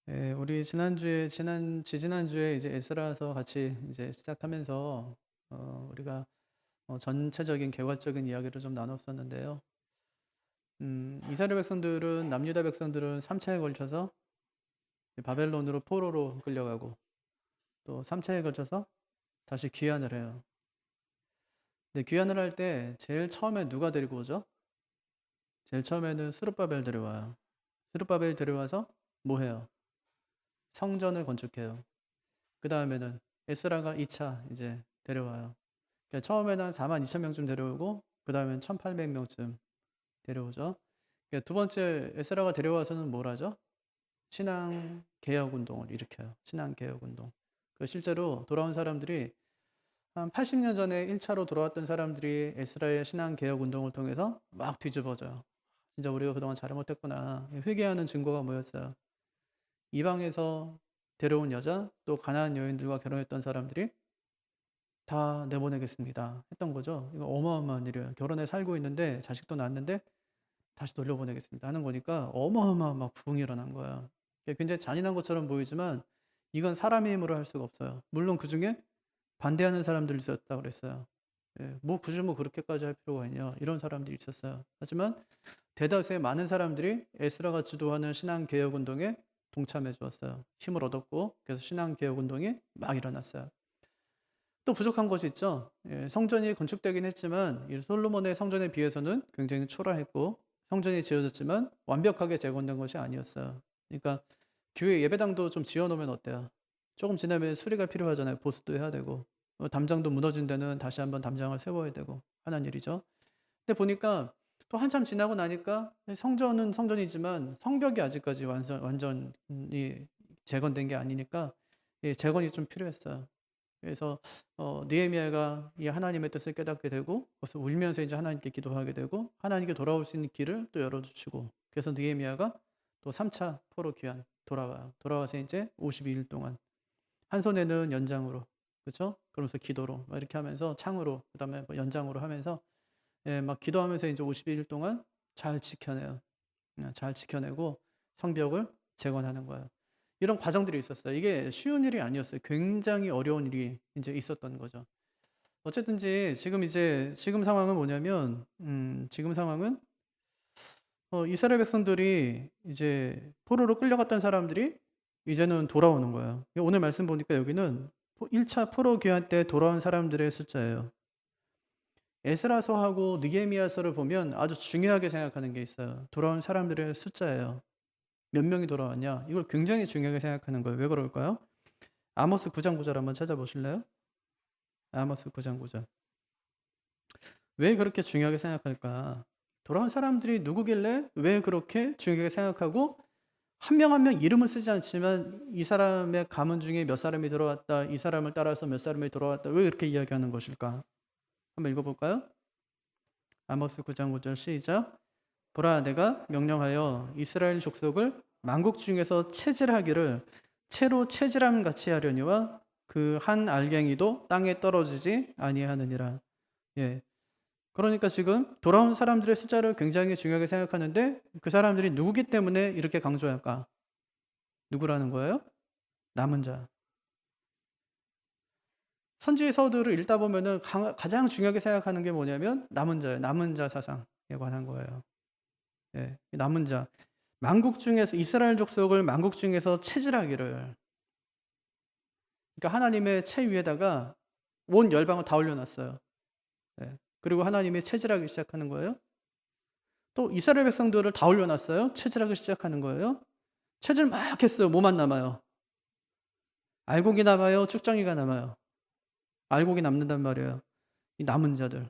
우리 지지난주에 이제 에스라서 같이 이제 시작하면서 우리가 전체적인 개괄적인 이야기를 좀 나눴었는데요. 이스라엘 백성들은 남유다 백성들은 3차에 걸쳐서 바벨론으로 포로로 끌려가고 또 3차에 걸쳐서 다시 귀환을 해요. 근데 귀환을 할 때 제일 처음에 누가 데리고 오죠? 제일 처음에는 스룹바벨 데려와요. 스룹바벨 데려와서 뭐 해요? 성전을 건축해요. 그 다음에는 에스라가 2차 이제 데려와요. 그러니까 처음에는 한 4만 2천 명쯤 데려오고 그 다음엔 1,800명쯤 데려오죠. 그러니까 두 번째 에스라가 데려와서는 뭘 하죠? 신앙 개혁 운동을 일으켜요. 신앙 개혁 운동. 그 실제로 돌아온 사람들이 한 80년 전에 1차로 돌아왔던 사람들이 에스라의 신앙 개혁 운동을 통해서 막 뒤집어져요. 진짜 우리가 그동안 잘못했구나. 회개하는 증거가 뭐였어요? 이방에서 데려온 여자 또 가나안 여인들과 결혼했던 사람들이 다 내보내겠습니다 했던 거죠. 이거 어마어마한 일이에요. 결혼해 살고 있는데 자식도 낳았는데 다시 돌려보내겠습니다 하는 거니까 어마어마한 막 부흥이 일어난 거야. 굉장히 잔인한 것처럼 보이지만 이건 사람의 힘으로 할 수가 없어요. 물론 그 중에 반대하는 사람들이 있었다고 그랬어요. 뭐 굳이 뭐 그렇게까지 할 필요가 있냐 이런 사람들이 있었어요. 하지만 대다수의 많은 사람들이 에스라가 주도하는 신앙개혁운동에 동참해 주었어요. 힘을 얻었고 그래서 신앙개혁운동이 막 일어났어요. 또 부족한 것이 있죠. 성전이 건축되긴 했지만 이 솔로몬의 성전에 비해서는 굉장히 초라했고 성전이 지어졌지만 완벽하게 재건된 것이 아니었어요. 그러니까 교회 예배당도 좀 지어놓으면 어때요? 조금 지나면 수리가 필요하잖아요. 보수도 해야 되고 담장도 무너진 데는 다시 한번 담장을 세워야 되고 하는 일이죠. 근데 보니까 또 한참 지나고 나니까 성전은 성전이지만 성벽이 아직까지 완전히 재건된 게 아니니까 재건이 좀 필요했어요. 그래서 느헤미야가 이 하나님의 뜻을 깨닫게 되고 그래서 울면서 이제 하나님께 기도하게 되고 하나님께 돌아올 수 있는 길을 또 열어주시고 그래서 느헤미야가 또 3차 포로 귀환 돌아와요. 돌아와서 이제 52일 동안 한 손에는 연장으로 그렇죠? 그러면서 기도로 막 이렇게 하면서 창으로 그다음에 뭐 연장으로 하면서 막 기도하면서 이제 52일 동안 잘 지켜내요. 잘 지켜내고 성벽을 재건하는 거예요. 이런 과정들이 있었어요. 이게 쉬운 일이 아니었어요. 굉장히 어려운 일이 이제 있었던 거죠. 어쨌든지 지금 상황은 뭐냐면 지금 상황은 이스라엘 백성들이 이제 포로로 끌려갔던 사람들이 이제는 돌아오는 거예요. 오늘 말씀 보니까 여기는 1차 포로 귀환 때 돌아온 사람들의 숫자예요. 에스라서하고 느헤미야서를 보면 아주 중요하게 생각하는 게 있어요. 돌아온 사람들의 숫자예요. 몇 명이 돌아왔냐? 이걸 굉장히 중요하게 생각하는 거예요. 왜 그럴까요? 아모스 9장 9절 한번 찾아보실래요? 아모스 9장 9절. 왜 그렇게 중요하게 생각할까? 돌아온 사람들이 누구길래 왜 그렇게 중요하게 생각하고 한 명 한 명 이름은 쓰지 않지만 이 사람의 가문 중에 몇 사람이 들어왔다. 이 사람을 따라서 몇 사람이 들어왔다. 왜 이렇게 이야기하는 것일까? 한번 읽어볼까요? 아모스 9장 9절 시작. 보라 내가 명령하여 이스라엘 족속을 만국 중에서 체질하기를 채로 체질함 같이 하려니와 그 한 알갱이도 땅에 떨어지지 아니하느니라. 예. 그러니까 지금 돌아온 사람들의 숫자를 굉장히 중요하게 생각하는데 그 사람들이 누구기 때문에 이렇게 강조할까? 누구라는 거예요? 남은 자. 선지의 서두를 읽다 보면은 가장 중요하게 생각하는 게 뭐냐면 남은 자예요. 남은 자 사상에 관한 거예요. 예. 남은 자. 만국 중에서 이스라엘 족속을 만국 중에서 체질하기를 그러니까 하나님의 채 위에다가 온 열방을 다 올려놨어요. 예. 그리고 하나님이 체질하기 시작하는 거예요. 또 이스라엘 백성들을 다 올려놨어요. 체질하기 시작하는 거예요. 체질 막 했어요. 뭐만 남아요? 알곡이 남아요. 쭉정이가 남아요. 알곡이 남는단 말이에요. 이 남은 자들.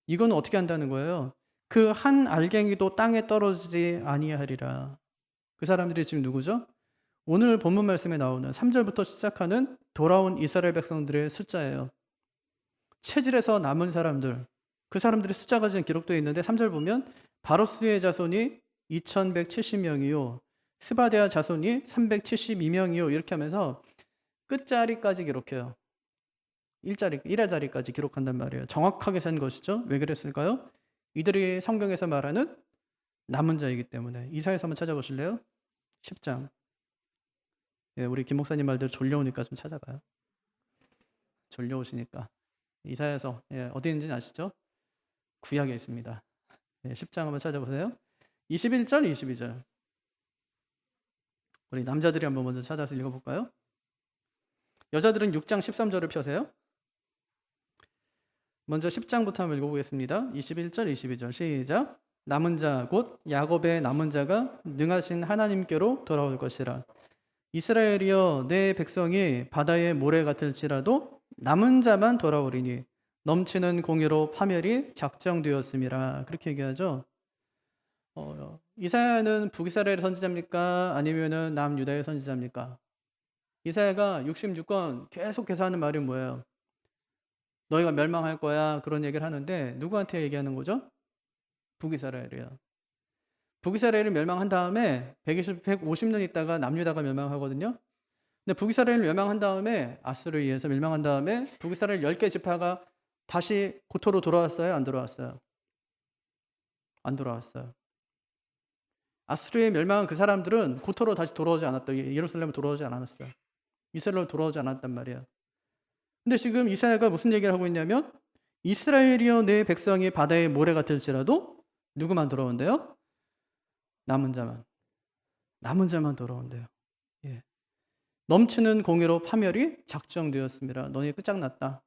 이건 어떻게 한다는 거예요? 그 한 알갱이도 땅에 떨어지지 아니하리라. 그 사람들이 지금 누구죠? 오늘 본문 말씀에 나오는 3절부터 시작하는 돌아온 이스라엘 백성들의 숫자예요. 체질에서 남은 사람들, 그 사람들의 숫자가 지금 기록되어 있는데 3절 보면 바로스의 자손이 2170명이요. 스바데아 자손이 372명이요. 이렇게 하면서 끝자리까지 기록해요. 일할 자리까지 기록한단 말이에요. 정확하게 센 것이죠. 왜 그랬을까요? 이들이 성경에서 말하는 남은 자이기 때문에. 이사야서 한번 찾아보실래요? 10장. 예, 우리 김 목사님 말대로 졸려오니까 좀 찾아봐요. 졸려오시니까. 이사야서, 예, 어디 있는지 아시죠? 구약에 있습니다. 예, 10장 한번 찾아보세요. 21절, 22절. 우리 남자들이 한번 먼저 찾아서 읽어볼까요? 여자들은 6장 13절을 펴세요. 먼저 10장부터 한번 읽어보겠습니다. 21절, 22절 시작. 남은 자 곧 야곱의 남은 자가 능하신 하나님께로 돌아올 것이라. 이스라엘이여 내 백성이 바다의 모래 같을지라도 남은 자만 돌아오리니 넘치는 공의로 파멸이 작정되었음이라. 그렇게 얘기하죠. 이사야는 북이스라엘 선지자입니까? 아니면은 남유다의 선지자입니까? 이사야가 66권 계속해서 하는 말이 뭐예요? 너희가 멸망할 거야, 그런 얘기를 하는데 누구한테 얘기하는 거죠? 북이스라엘이에요. 북이스라엘이 멸망한 다음에 150년 있다가 남유다가 멸망하거든요. 근데 북이스라엘이 멸망한 다음에 아스르에 의해서 멸망한 다음에 북이스라엘 10개 지파가 다시 고토로 돌아왔어요? 안 돌아왔어요? 안 돌아왔어요. 아스르에 멸망한 그 사람들은 고토로 다시 돌아오지 않았다. 예루살렘으로 돌아오지 않았어요. 이스라엘로 돌아오지 않았단 말이에요. 근데 지금 이사야가 무슨 얘기를 하고 있냐면 이스라엘이여 내 백성이 바다의 모래 같을지라도 누구만 돌아온대요? 남은 자만 돌아온대요. 예. 넘치는 공의로 파멸이 작정되었습니다. 너희 끝장났다.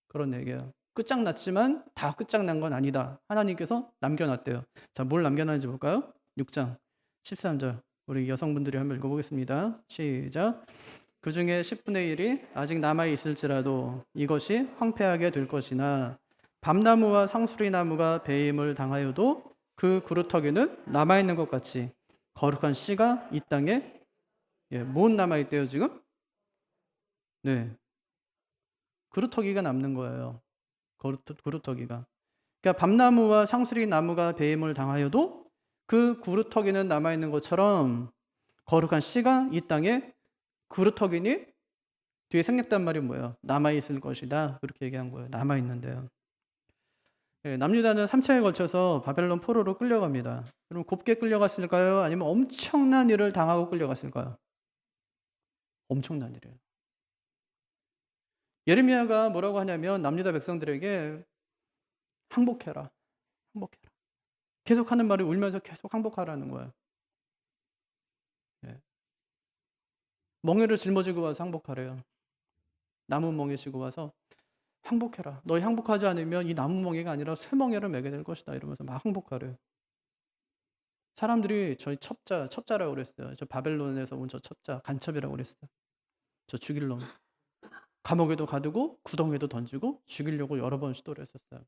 그런 얘기예요. 끝장났지만 다 끝장난 건 아니다. 하나님께서 남겨놨대요. 자, 뭘 남겨놨는지 볼까요? 6장 13절. 우리 여성분들이 한번 읽어보겠습니다. 시작. 그 중에 10분의 1이 아직 남아있을지라도 이것이 황폐하게 될 것이나 밤나무와 상수리나무가 배임을 당하여도 그 그루터기는 남아있는 것 같이 거룩한 씨가 이 땅에 못 남아있대요 지금? 네, 그루터기가 남는 거예요. 그루터기가. 그러니까 밤나무와 상수리나무가 배임을 당하여도 그 그루터기는 남아있는 것처럼 거룩한 씨가 이 땅에 그루터기니 뒤에 생략단 말이 뭐예요? 남아있을 것이다. 그렇게 얘기한 거예요. 남아있는데요. 예, 남유다는 3차에 걸쳐서 바벨론 포로로 끌려갑니다. 그럼 곱게 끌려갔을까요? 아니면 엄청난 일을 당하고 끌려갔을까요? 엄청난 일이에요. 예레미야가 뭐라고 하냐면 남유다 백성들에게 항복해라. 항복해라. 계속 하는 말이 울면서 계속 항복하라는 거예요. 예. 멍에를 짊어지고 와서 항복하래요. 나무 멍에 지고 와서 항복해라. 너희 항복하지 않으면 이 나무 멍에가 아니라 쇠멍에를 매게 될 것이다. 이러면서 막 항복하래요. 사람들이 저희 첩자라고 그랬어요. 저 바벨론에서 온 저 첩자, 간첩이라고 그랬어요. 저 죽일 놈. 감옥에도 가두고 구덩이에도 던지고 죽이려고 여러 번 시도를 했었어요.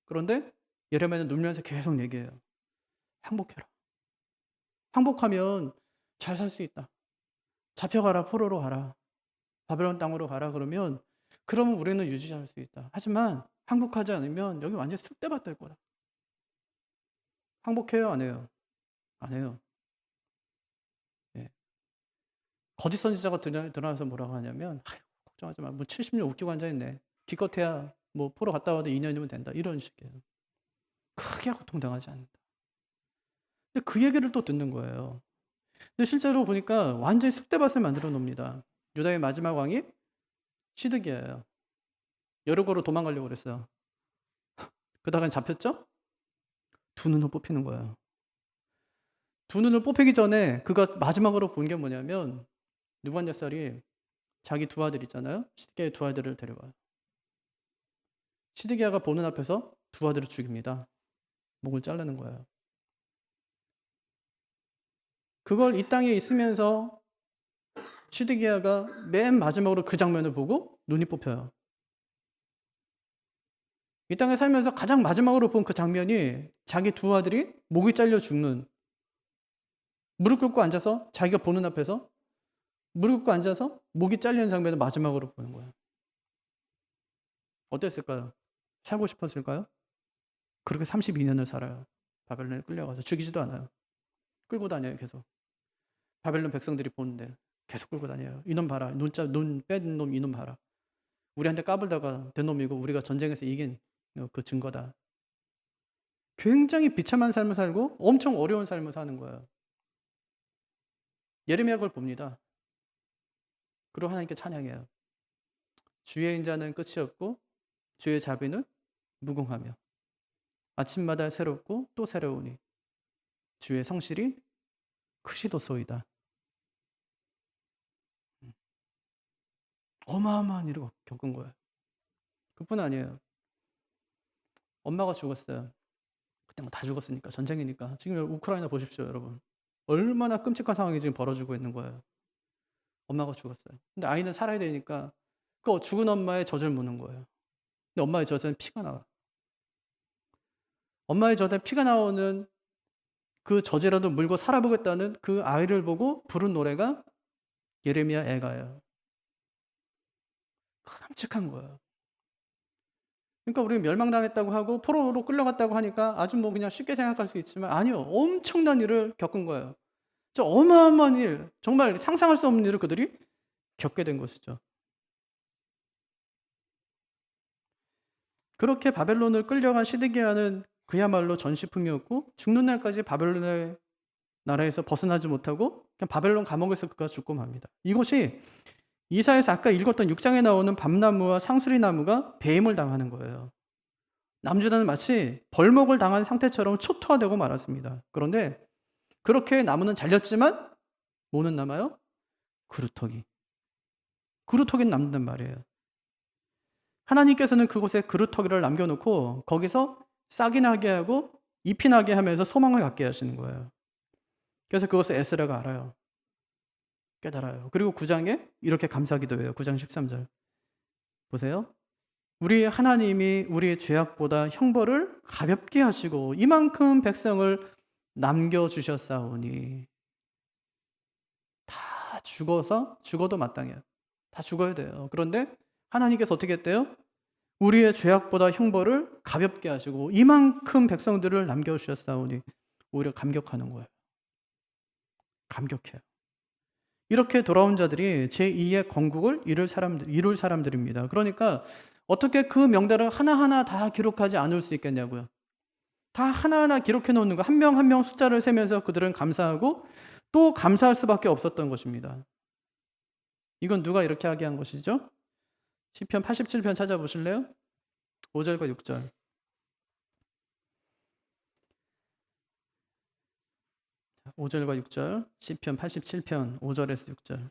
그런데 예레미야는 눈물면서 계속 얘기해요. 항복해라. 항복하면 잘 살 수 있다. 잡혀가라, 포로로 가라. 바벨론 땅으로 가라. 그러면 우리는 유지할 수 있다. 하지만 항복하지 않으면 여기 완전히 쑥대밭 될 거다. 항복해요? 안 해요? 안 해요. 예. 거짓 선지자가 드러나서 뭐라고 하냐면 걱정하지 마. 뭐 70년 웃기고 앉아있네. 기껏해야 뭐 포로 갔다 와도 2년이면 된다. 이런 식이에요. 크게 고통당하지 않는다. 근데 그 얘기를 또 듣는 거예요. 근데 실제로 보니까 완전히 쑥대밭을 만들어 놓습니다. 유다의 마지막 왕이 시드기야예요. 여리고로 도망가려고 그랬어요. 그러다가 잡혔죠? 두 눈을 뽑히는 거예요. 두 눈을 뽑히기 전에 그가 마지막으로 본 게 뭐냐면 느부갓네살이 자기 두 아들 있잖아요. 시드기야의 두 아들을 데려와요. 시드기야가 보는 앞에서 두 아들을 죽입니다. 목을 자르는 거예요. 그걸 이 땅에 있으면서 시드기야가 맨 마지막으로 그 장면을 보고 눈이 뽑혀요. 이 땅에 살면서 가장 마지막으로 본 그 장면이 자기 두 아들이 목이 잘려 죽는, 무릎 꿇고 앉아서 자기가 보는 앞에서 무릎 꿇고 앉아서 목이 잘리는 장면을 마지막으로 보는 거예요. 어땠을까요? 살고 싶었을까요? 그렇게 32년을 살아요. 바벨론에 끌려가서 죽이지도 않아요. 끌고 다녀요 계속. 바벨론 백성들이 보는데 계속 끌고 다녀요. 이놈 봐라. 눈 뺀 놈 이놈 봐라. 우리한테 까불다가 된 놈이고 우리가 전쟁에서 이긴 그 증거다. 굉장히 비참한 삶을 살고 엄청 어려운 삶을 사는 거예요. 예레미야 그걸 봅니다. 그리고 하나님께 찬양해요. 주의 인자는 끝이 없고 주의 자비는 무궁하며 아침마다 새롭고 또 새로우니 주의 성실이 크시도소이다. 어마어마한 일을 겪은 거예요. 그뿐 아니에요. 엄마가 죽었어요. 그때 뭐 다 죽었으니까, 전쟁이니까. 지금 우크라이나 보십시오, 여러분. 얼마나 끔찍한 상황이 지금 벌어지고 있는 거예요. 엄마가 죽었어요. 근데 아이는 살아야 되니까 그 죽은 엄마의 젖을 묻는 거예요. 근데 엄마의 젖은 피가 나와. 엄마의 젖에 피가 나오는 그 젖이라도 물고 살아보겠다는 그 아이를 보고 부른 노래가 예레미야 애가예요. 끔찍한 거예요. 그러니까 우리는 멸망당했다고 하고 포로로 끌려갔다고 하니까 아주 뭐 그냥 쉽게 생각할 수 있지만 아니요. 엄청난 일을 겪은 거예요. 저 어마어마한 일, 정말 상상할 수 없는 일을 그들이 겪게 된 것이죠. 그렇게 바벨론을 끌려간 시드기야는 그야말로 전시품이었고 죽는 날까지 바벨론의 나라에서 벗어나지 못하고 그냥 바벨론 감옥에서 그가 죽고 맙니다. 이것이 이사야서 아까 읽었던 6장에 나오는 밤나무와 상수리나무가 배임을 당하는 거예요. 남주다는 마치 벌목을 당한 상태처럼 초토화되고 말았습니다. 그런데 그렇게 나무는 잘렸지만 뭐는 남아요? 그루터기. 그루터기는 남는단 말이에요. 하나님께서는 그곳에 그루터기를 남겨놓고 거기서 싹이 나게 하고 잎이 나게 하면서 소망을 갖게 하시는 거예요. 그래서 그것을 에스라가 알아요. 깨달아요. 그리고 9장에 이렇게 감사기도해요. 9장 13절. 보세요. 우리 하나님이 우리의 죄악보다 형벌을 가볍게 하시고 이만큼 백성을 남겨주셨사오니. 다 죽어도 마땅해요. 다 죽어야 돼요. 그런데 하나님께서 어떻게 했대요? 우리의 죄악보다 형벌을 가볍게 하시고 이만큼 백성들을 남겨주셨사오니 오히려 감격하는 거예요. 감격해요. 이렇게 돌아온 자들이 제2의 건국을 이룰 사람들입니다. 그러니까 어떻게 그 명단을 하나하나 다 기록하지 않을 수 있겠냐고요. 다 하나하나 기록해 놓는 거, 한 명 한 명 숫자를 세면서 그들은 감사하고 또 감사할 수밖에 없었던 것입니다. 이건 누가 이렇게 하게 한 것이죠? 시편 87편 찾아보실래요? 5절과 6절. (5절과 6절) 시편 87편 5절에서 6절.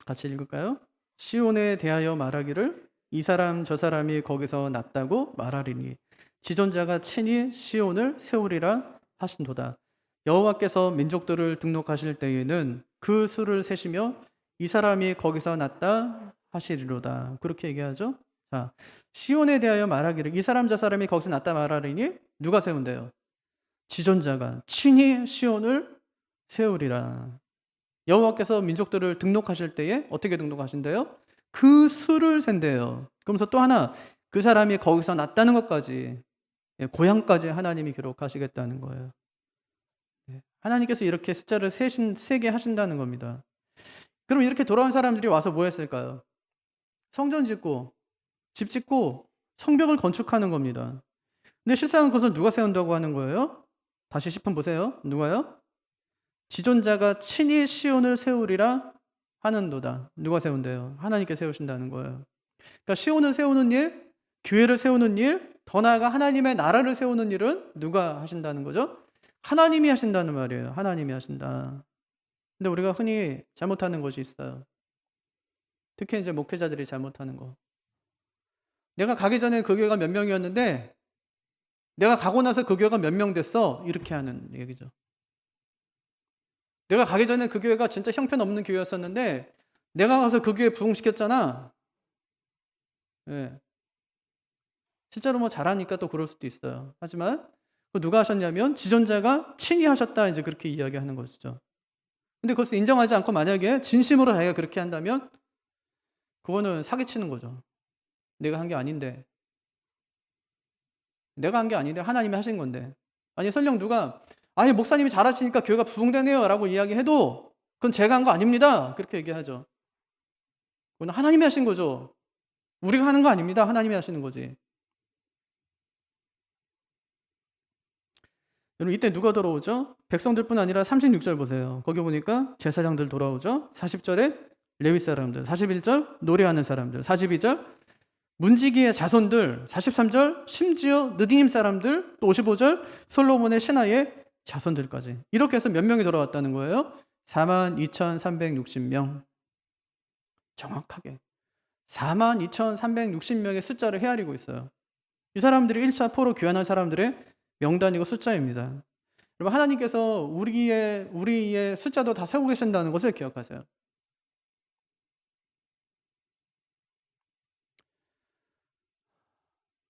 같이 읽을까요? 시온에 대하여 말하기를 이 사람 저 사람이 거기서 났다고 말하리니 지존자가 친히 시온을 세우리라 하신도다. 여호와께서 민족들을 등록하실 때에는 그 수를 세시며 이 사람이 거기서 났다 하시리로다. 그렇게 얘기하죠. 자, 시온에 대하여 말하기를 이 사람 저 사람이 거기서 났다 말하리니 누가 세운대요? 지존자가 친히 시온을 세우리라. 여호와께서 민족들을 등록하실 때에 어떻게 등록하신대요? 그 수를 센대요. 그러면서 또 하나 그 사람이 거기서 났다는 것까지, 고향까지 하나님이 기록하시겠다는 거예요. 하나님께서 이렇게 숫자를 세게 하신다는 겁니다. 그럼 이렇게 돌아온 사람들이 와서 뭐 했을까요? 성전 짓고 집 짓고 성벽을 건축하는 겁니다. 근데 실상은 그것을 누가 세운다고 하는 거예요? 다시 10편 보세요. 누가요? 지존자가 친히 시온을 세우리라 하는도다. 누가 세운대요? 하나님께 세우신다는 거예요. 그러니까 시온을 세우는 일, 교회를 세우는 일, 더 나아가 하나님의 나라를 세우는 일은 누가 하신다는 거죠? 하나님이 하신다는 말이에요. 하나님이 하신다. 근데 우리가 흔히 잘못하는 것이 있어요. 특히 이제 목회자들이 잘못하는 거. 내가 가기 전에 그 교회가 몇 명이었는데 내가 가고 나서 그 교회가 몇 명 됐어. 이렇게 하는 얘기죠. 내가 가기 전에 그 교회가 진짜 형편없는 교회였었는데 내가 가서 그 교회 부흥시켰잖아. 예. 실제로 뭐 잘하니까 또 그럴 수도 있어요. 하지만 누가 하셨냐면 지존자가 친히 하셨다 이제 그렇게 이야기하는 것이죠. 근데 그것을 인정하지 않고 만약에 진심으로 자기가 그렇게 한다면 그거는 사기치는 거죠. 내가 한 게 아닌데. 내가 한 게 아닌데 하나님이 하신 건데. 아니 설령 누가 아니 목사님이 잘하시니까 교회가 부흥되네요 라고 이야기해도 그건 제가 한 거 아닙니다. 그렇게 얘기하죠. 그건 하나님이 하신 거죠. 우리가 하는 거 아닙니다. 하나님이 하시는 거지. 여러분 이때 누가 돌아오죠? 백성들뿐 아니라 36절 보세요. 거기 보니까 제사장들 돌아오죠. 40절에 레위 사람들, 41절 노래하는 사람들, 42절 문지기의 자손들, 43절 심지어 느디님 사람들, 또 55절 솔로몬의 신하의 자손들까지. 이렇게 해서 몇 명이 돌아왔다는 거예요? 42,360명. 정확하게 42,360명의 숫자를 헤아리고 있어요. 이 사람들이 1차 포로 귀환한 사람들의 명단이고 숫자입니다. 여러분 하나님께서 우리의 숫자도 다 세우고 계신다는 것을 기억하세요.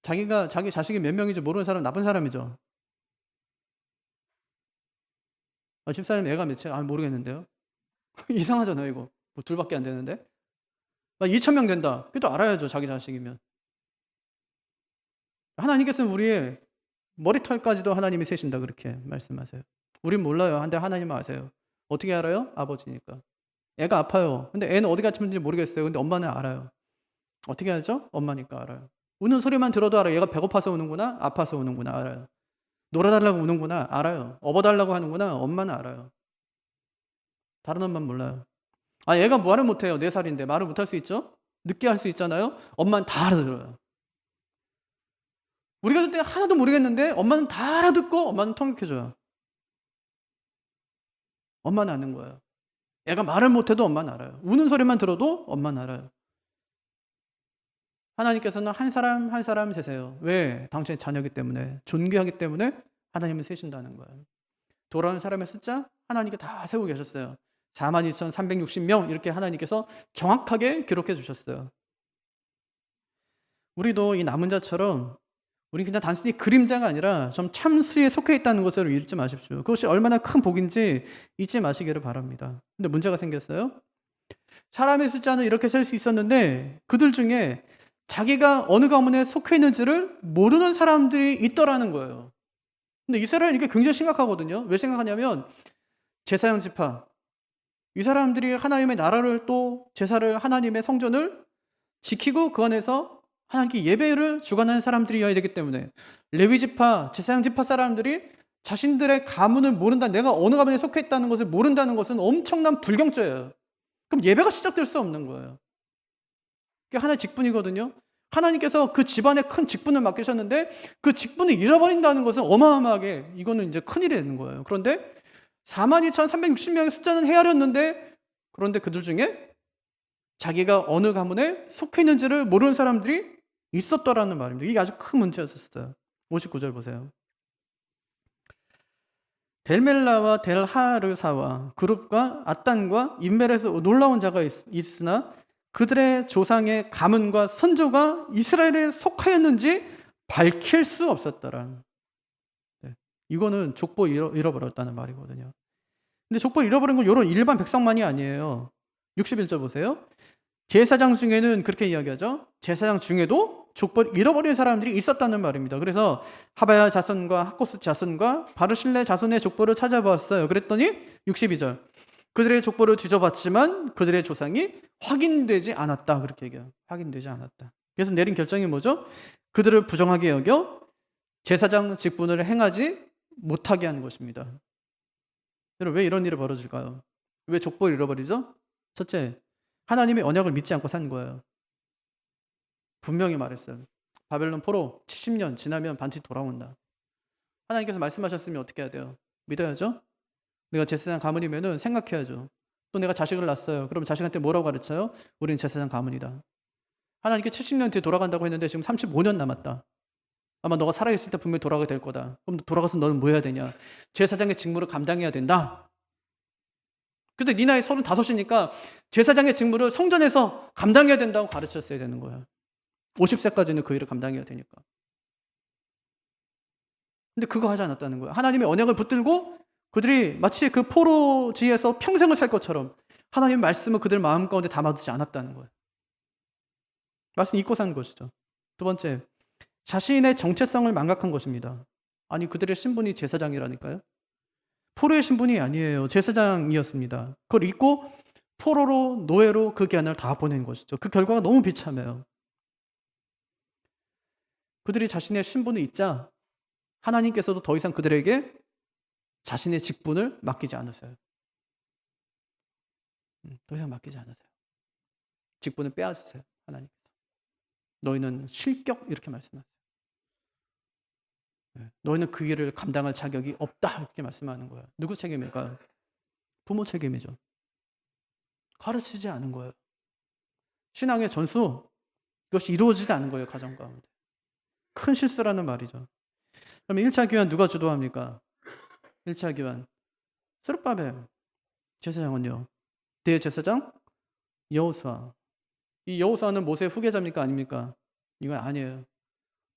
자기 자식이 몇 명인지 모르는 사람 나쁜 사람이죠. 집사님 애가 몇이야? 모르겠는데요. 이상하잖아요 이거. 뭐 둘밖에 안 되는데. 2,000명 된다. 그래도 알아야죠 자기 자식이면. 하나님께서는 우리의 머리털까지도 하나님이 세신다 그렇게 말씀하세요. 우린 몰라요. 근데 하나님은 아세요. 어떻게 알아요? 아버지니까. 애가 아파요. 근데 애는 어디 갔는지 모르겠어요. 근데 엄마는 알아요. 어떻게 알죠? 엄마니까 알아요. 우는 소리만 들어도 알아요. 얘가 배고파서 우는구나, 아파서 우는구나 알아요. 놀아달라고 우는구나 알아요. 업어달라고 하는구나 엄마는 알아요. 다른 엄마는 몰라요. 얘가 말을 못해요. 4살인데 말을 못할 수 있죠? 늦게 할 수 있잖아요. 엄마는 다 알아들어요. 우리가 그때 하나도 모르겠는데 엄마는 다 알아듣고 엄마는 통역해줘요. 엄마는 아는 거예요. 애가 말을 못해도 엄마는 알아요. 우는 소리만 들어도 엄마는 알아요. 하나님께서는 한 사람 한 사람 세세요. 왜? 당신의 자녀이기 때문에, 존귀하기 때문에 하나님은 세신다는 거예요. 돌아오는 사람의 숫자 하나님께 다 세우고 계셨어요. 42,360명 이렇게 하나님께서 정확하게 기록해 주셨어요. 우리도 이 남은 자처럼 우리 그냥 단순히 그림자가 아니라 좀 참수에 속해 있다는 것을 잊지 마십시오. 그것이 얼마나 큰 복인지 잊지 마시기를 바랍니다. 근데 문제가 생겼어요. 사람의 숫자는 이렇게 셀 수 있었는데 그들 중에 자기가 어느 가문에 속해 있는지를 모르는 사람들이 있더라는 거예요. 근데 이스라엘은 이게 굉장히 심각하거든요. 왜 생각하냐면 제사장 지파, 이 사람들이 하나님의 나라를 또 제사를 하나님의 성전을 지키고 그 안에서 하나님께 예배를 주관하는 사람들이어야 되기 때문에 레위 지파, 제사장 지파 사람들이 자신들의 가문을 모른다, 내가 어느 가문에 속해 있다는 것을 모른다는 것은 엄청난 불경죄예요. 그럼 예배가 시작될 수 없는 거예요. 그게 하나의 직분이거든요. 하나님께서 그 집안에 큰 직분을 맡기셨는데 그 직분을 잃어버린다는 것은 어마어마하게 이거는 이제 큰일이 되는 거예요. 그런데 42,360명의 숫자는 헤아렸는데 그런데 그들 중에 자기가 어느 가문에 속해 있는지를 모르는 사람들이 있었더라는 말입니다. 이게 아주 큰 문제였었어요. 59절 보세요. 델멜라와 델하르사와 그룹과 앗단과 인멜에서 놀라운 자가 있으나 그들의 조상의 가문과 선조가 이스라엘에 속하였는지 밝힐 수 없었더라. 네. 이거는 족보 잃어버렸다는 말이거든요. 근데 족보 잃어버린 건 이런 일반 백성만이 아니에요. 61절 보세요. 제사장 중에는 그렇게 이야기하죠. 제사장 중에도 족보를 잃어버린 사람들이 있었다는 말입니다. 그래서 하바야 자손과 하코스 자손과 바르실레 자손의 족보를 찾아보았어요. 그랬더니 62절. 그들의 족보를 뒤져봤지만 그들의 조상이 확인되지 않았다. 그렇게 얘기해요. 확인되지 않았다. 그래서 내린 결정이 뭐죠? 그들을 부정하게 여겨 제사장 직분을 행하지 못하게 하는 것입니다. 여러분 왜 이런 일이 벌어질까요? 왜 족보를 잃어버리죠? 첫째, 하나님의 언약을 믿지 않고 산 거예요. 분명히 말했어요. 바벨론 포로 70년 지나면 반드시 돌아온다. 하나님께서 말씀하셨으면 어떻게 해야 돼요? 믿어야죠. 내가 제사장 가문이면은 생각해야죠. 또 내가 자식을 낳았어요. 그럼 자식한테 뭐라고 가르쳐요? 우리는 제사장 가문이다. 하나님께 70년 뒤에 돌아간다고 했는데 지금 35년 남았다. 아마 너가 살아있을 때 분명히 돌아가게 될 거다. 그럼 돌아가서 너는 뭐 해야 되냐? 제사장의 직무를 감당해야 된다. 근데 네 나이 35이니까 제사장의 직무를 성전에서 감당해야 된다고 가르쳤어야 되는 거예요. 50세까지는 그 일을 감당해야 되니까. 근데 그거 하지 않았다는 거예요. 하나님의 언약을 붙들고 그들이 마치 그 포로지에서 평생을 살 것처럼 하나님의 말씀을 그들 마음 가운데 담아두지 않았다는 거예요. 말씀 잊고 산 것이죠. 두 번째, 자신의 정체성을 망각한 것입니다. 아니 그들의 신분이 제사장이라니까요. 포로의 신분이 아니에요. 제사장이었습니다. 그걸 잊고 포로로 노예로 그 기한을 다 보낸 것이죠. 그 결과가 너무 비참해요. 그들이 자신의 신분을 잊자 하나님께서도 더 이상 그들에게 자신의 직분을 맡기지 않으세요. 더 이상 맡기지 않으세요. 직분을 빼앗으세요. 하나님께서. 너희는 실격 이렇게 말씀하세요. 너희는 그 일을 감당할 자격이 없다 이렇게 말씀하는 거예요. 누구 책임일까요? 부모 책임이죠. 가르치지 않은 거예요. 신앙의 전수, 이것이 이루어지지 않은 거예요. 가정 가운데. 큰 실수라는 말이죠. 그러면 1차 기환 누가 주도합니까? 1차 기환 스룹바벨. 제사장은요? 대제사장 여호수아. 이 여호수아는 모세의 후계자입니까? 아닙니까? 이건 아니에요.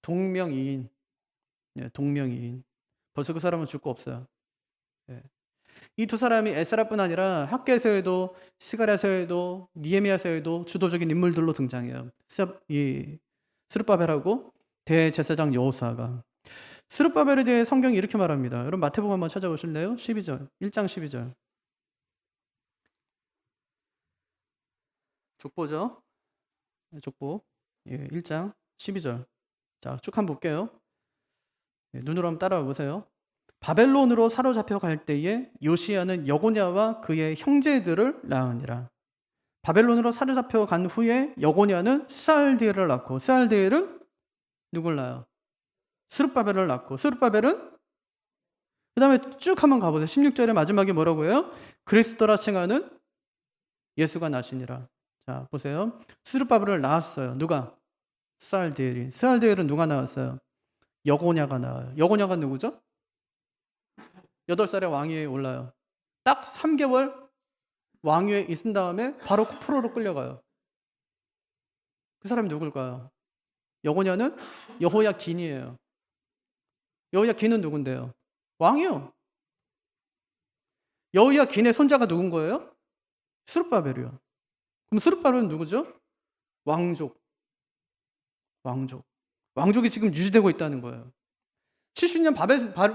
동명이인. 동명이인. 벌써 그 사람은 줄 거 없어요. 이 두 사람이 에스라뿐 아니라 학개서에도 스가랴서에도 니에미야서에도 주도적인 인물들로 등장해요. 이 스룹바벨하고 대제사장 여호수아가. 스룹바벨에 대해 성경이 이렇게 말합니다. 여러분 마태복음 한번 찾아보실래요? 12절. 1장 12절. 족보죠. 족보. 1장 12절. 자, 쭉 한번 볼게요. 눈으로 한번 따라와 보세요. 바벨론으로 사로잡혀 갈 때에 요시야는 여고냐와 그의 형제들을 낳으니라. 바벨론으로 사로잡혀 간 후에 여고냐는 스알디엘을 낳고, 스알디엘은 누굴 낳아요? 스룹바벨을 낳고, 스룹바벨은 그 다음에 쭉 한번 가보세요. 16절의 마지막에 뭐라고 해요? 그리스도라 칭하는 예수가 나시니라. 자, 보세요. 스룹바벨을 낳았어요. 누가? 스알디엘이. 스알디엘은 누가 낳았어요? 여고냐가 나와요. 여고냐가 누구죠? 8살에 왕위에 올라요. 딱 3개월 왕위에 있은 다음에 바로 포로로 끌려가요. 그 사람이 누굴까요? 여고냐는 여호야긴이에요. 여호야긴은 누군데요? 왕이요. 여호야긴의 손자가 누군 거예요? 스룹바벨이요. 그럼 스룹바벨은 누구죠? 왕족. 왕족이 지금 유지되고 있다는 거예요. 70년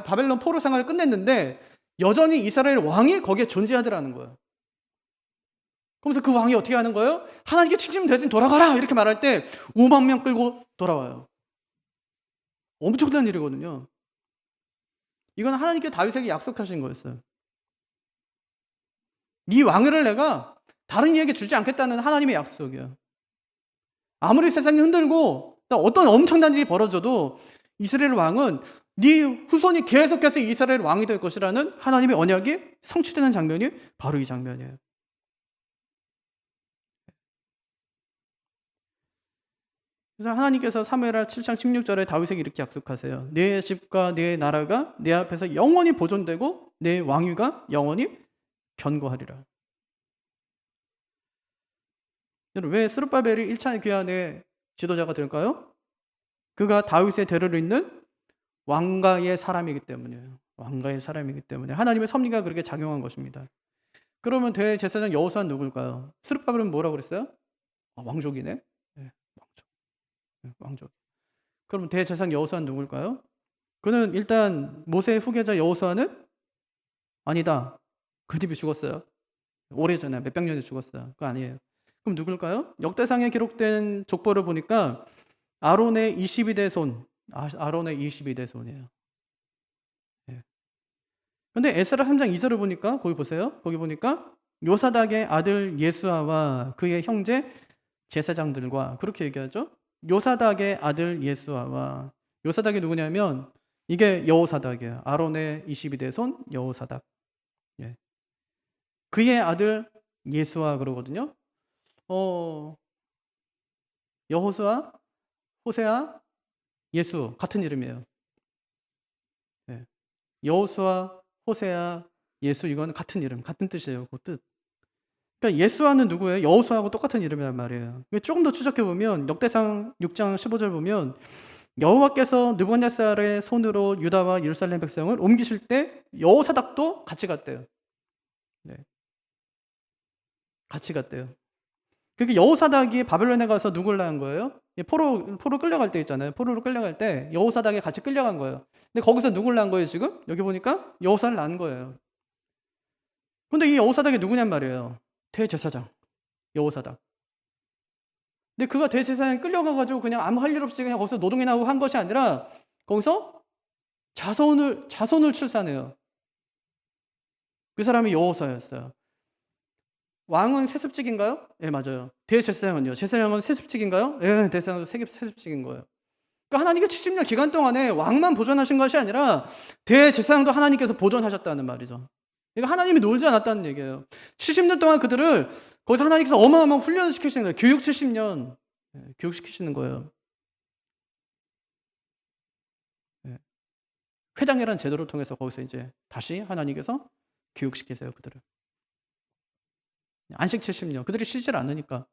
바벨론 포로 생활을 끝냈는데 여전히 이스라엘 왕이 거기에 존재하더라는 거예요. 그러면서 그 왕이 어떻게 하는 거예요? 하나님께 칭심 대신 돌아가라 이렇게 말할 때 5만 명 끌고 돌아와요. 엄청난 일이거든요. 이건 하나님께 다윗에게 약속하신 거였어요. 네 왕위를 내가 다른 이에게 주지 않겠다는 하나님의 약속이에요. 아무리 세상이 흔들고 어떤 엄청난 일이 벌어져도 이스라엘 왕은 네 후손이 계속해서 이스라엘 왕이 될 것이라는 하나님의 언약이 성취되는 장면이 바로 이 장면이에요. 그래서 하나님께서 사무엘하 7장 16절에 다윗에게 이렇게 약속하세요. 내 집과 내 나라가 내 앞에서 영원히 보존되고 내 왕위가 영원히 견고하리라. 왜 스룹바벨이 1차 귀환의 지도자가 될까요? 그가 다윗의 대를 잇는 왕가의 사람이기 때문이에요. 왕가의 사람이기 때문에 하나님의 섭리가 그렇게 작용한 것입니다. 그러면 대제사장 여호수아는 누굴까요? 스룹바벨은 뭐라고 그랬어요? 왕족이네. 네, 왕족. 왕족. 그럼 대제사장 여호수아는 누굴까요? 그는 일단 모세의 후계자 여호수아는 아니다. 그 집이 죽었어요. 오래전에 몇백 년에 죽었어요. 그거 아니에요. 그럼 누굴까요? 역대상에 기록된 족보를 보니까 아론의 22대 손, 아론의 22대 손이에요. 그런데 에스라 3장 2절을 보니까 거기 보세요. 거기 보니까 요사닥의 아들 예수아와 그의 형제 제사장들과 그렇게 얘기하죠. 요사닥의 아들 예수아와 요사닥이 누구냐면 이게 여호사닥이에요. 아론의 22대 손 여호사닥. 그의 아들 예수아 그러거든요. 여호수아, 호세아, 예수 같은 이름이에요. 여호수아, 호세아, 예수 이건 같은 이름, 같은 뜻이에요. 그 뜻. 그러니까 예수아는 누구예요? 여호수아하고 똑같은 이름이란 말이에요. 조금 더 추적해 보면 역대상 6장 15절 보면 여호와께서 느부갓네살의 손으로 유다와 예루살렘 백성을 옮기실 때 여호사닥도 같이 갔대요. 같이 갔대요. 그게 여호사닥이 바벨론에 가서 누굴 낳은 거예요? 포로 끌려갈 때 있잖아요. 포로로 끌려갈 때 여호사닥이 같이 끌려간 거예요. 근데 거기서 누굴 낳은 거예요 지금? 여기 보니까 여호사를 낳은 거예요. 근데 이 여호사닥이 누구냔 말이에요. 대제사장 여호사닥. 근데 그가 대제사장에 끌려가가지고 그냥 아무 할 일 없이 그냥 거기서 노동이나 하고 한 것이 아니라 거기서 자손을 출산해요. 그 사람이 여호사였어요. 왕은 세습직인가요? 예, 맞아요. 대제사장은요? 제사장은 세습직인가요? 예, 대제사장도 세습직인 거예요. 그러니까 하나님께 70년 기간 동안에 왕만 보존하신 것이 아니라 대제사장도 하나님께서 보존하셨다는 말이죠. 그러니까 하나님이 놀지 않았다는 얘기예요. 70년 동안 그들을 거기서 하나님께서 어마어마한 훈련을 시키시는 거예요. 교육 70년. 교육시키시는 거예요. 예. 회당이라는 제도를 통해서 거기서 이제 다시 하나님께서 교육시키세요, 그들을. 안식 70년. 그들이 쉬질 않으니까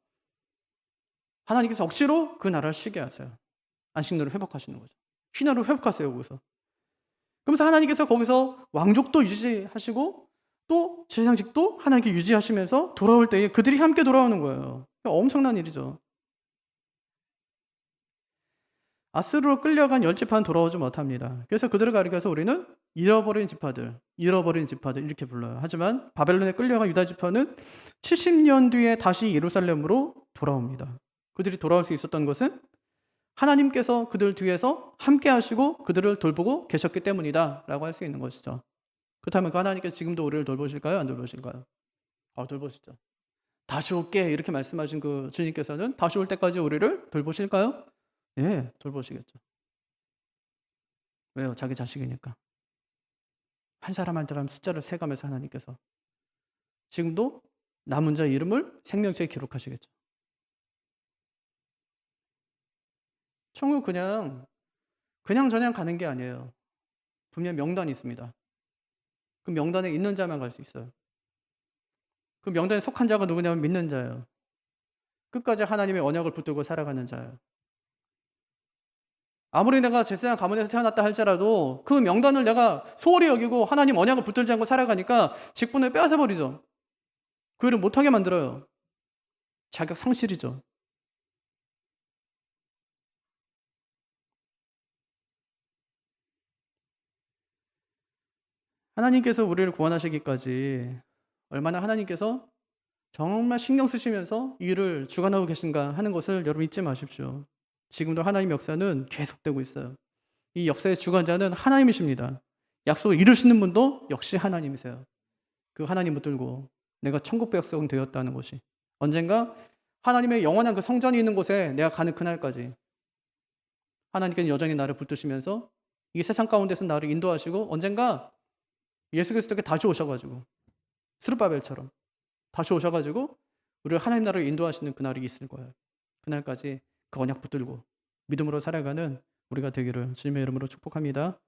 하나님께서 억지로 그 나라를 쉬게 하세요. 안식년을 회복하시는 거죠. 휴년을 회복하세요, 거기서. 그러면서 하나님께서 거기서 왕족도 유지하시고 또 제사장직도 하나님께 유지하시면서 돌아올 때에 그들이 함께 돌아오는 거예요. 엄청난 일이죠. 아스루로 끌려간 10지파는 돌아오지 못합니다. 그래서 그들을 가리켜서 우리는 잃어버린 지파들 이렇게 불러요. 하지만 바벨론에 끌려간 유다 지파는 70년 뒤에 다시 예루살렘으로 돌아옵니다. 그들이 돌아올 수 있었던 것은 하나님께서 그들 뒤에서 함께 하시고 그들을 돌보고 계셨기 때문이다라고 할 수 있는 것이죠. 그렇다면 그 하나님께서 지금도 우리를 돌보실까요? 안 돌보실까요? 돌보시죠. 다시 올게 이렇게 말씀하신 그 주님께서는 다시 올 때까지 우리를 돌보실까요? 예, 돌보시겠죠. 왜요? 자기 자식이니까. 한 사람 한 사람 숫자를 세가면서 하나님께서 지금도 남은 자 이름을 생명책에 기록하시겠죠. 천국 그냥 저냥 가는 게 아니에요. 분명 명단이 있습니다. 그 명단에 있는 자만 갈 수 있어요. 그 명단에 속한 자가 누구냐면 믿는 자예요. 끝까지 하나님의 언약을 붙들고 살아가는 자예요. 아무리 내가 제사장 가문에서 태어났다 할지라도 그 명단을 내가 소홀히 여기고 하나님 언약을 붙들지 않고 살아가니까 직분을 빼앗아 버리죠. 그 일을 못하게 만들어요. 자격 상실이죠. 하나님께서 우리를 구원하시기까지 얼마나 하나님께서 정말 신경 쓰시면서 이 일을 주관하고 계신가 하는 것을 여러분 잊지 마십시오. 지금도 하나님의 역사는 계속되고 있어요. 이 역사의 주관자는 하나님이십니다. 약속을 이루시는 분도 역시 하나님이세요. 그 하나님 붙들고 내가 천국 백성 되었다는 것이 언젠가 하나님의 영원한 그 성전이 있는 곳에 내가 가는 그날까지 하나님께는 여전히 나를 붙드시면서 이 세상 가운데서 나를 인도하시고 언젠가 예수 그리스도께 다시 오셔가지고 스룹바벨처럼 다시 오셔가지고 우리를 하나님 나라를 인도하시는 그날이 있을 거예요. 그날까지 그 언약 붙들고 믿음으로 살아가는 우리가 되기를 주님의 이름으로 축복합니다.